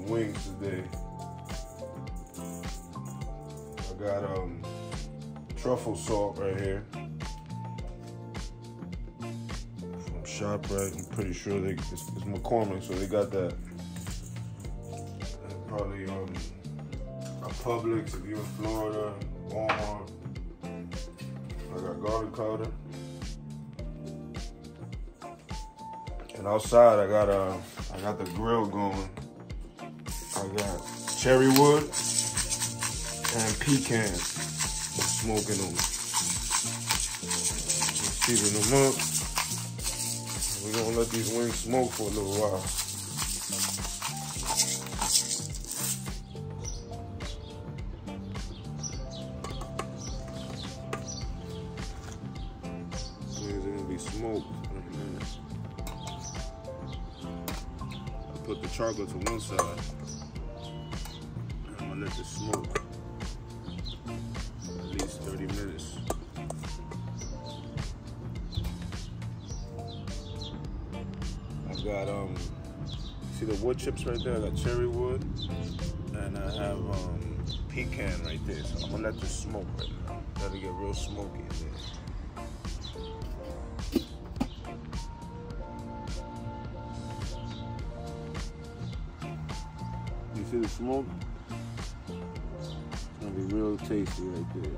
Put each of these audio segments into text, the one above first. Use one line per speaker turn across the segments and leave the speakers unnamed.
wings today. I got truffle salt right here from ShopRite. I'm pretty sure it's McCormick, so they got that. And probably a Publix if you're in Florida, Walmart. I got garlic powder. And outside I got the grill going. I got cherry wood and pecan, smoking them. Season them up. We're gonna let these wings smoke for a little while. Wings are gonna be smoked in a minute. I put the chocolate to one side. I'm gonna let this smoke at least 30 minutes. I got see the wood chips right there? I got cherry wood and I have pecan right there. So I'm gonna let this smoke right now. Let it get real smoky in there. You see the smoke? It's gonna be real tasty right there.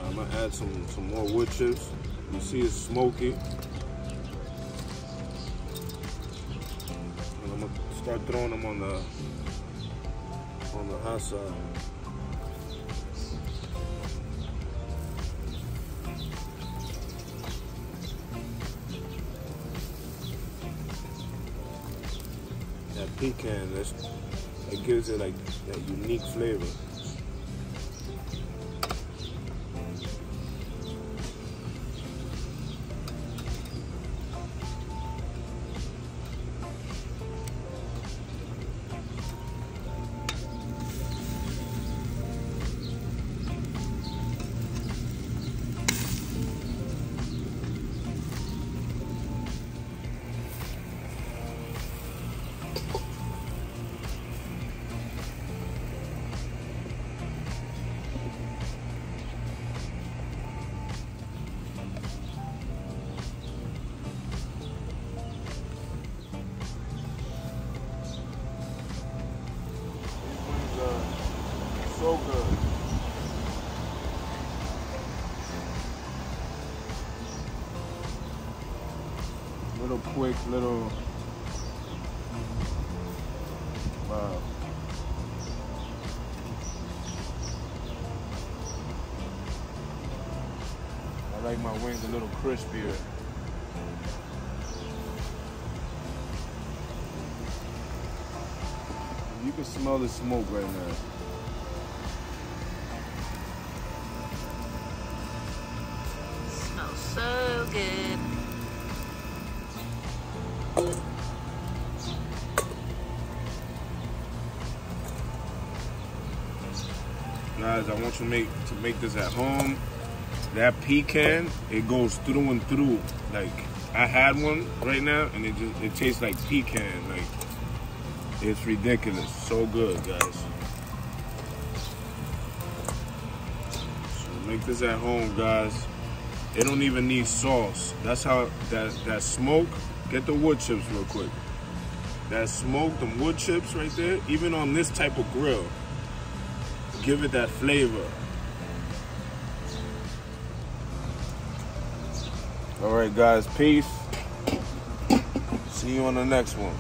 I'm gonna add some more wood chips. You see it's smoky. And I'm gonna start throwing them on the hot side. That pecan, it gives it like that unique flavor. So good. Little quick, little, wow. I like my wings a little crispier. You can smell the smoke right now.
So good.
Guys, I want you to make this at home. That pecan, it goes through and through. Like, I had one right now and it tastes like pecan. Like, it's ridiculous. So good, guys. So make this at home, guys. It don't even need sauce. That's how that smoke. Get the wood chips real quick. That smoke, them wood chips right there, even on this type of grill, give it that flavor. All right, guys, peace. See you on the next one.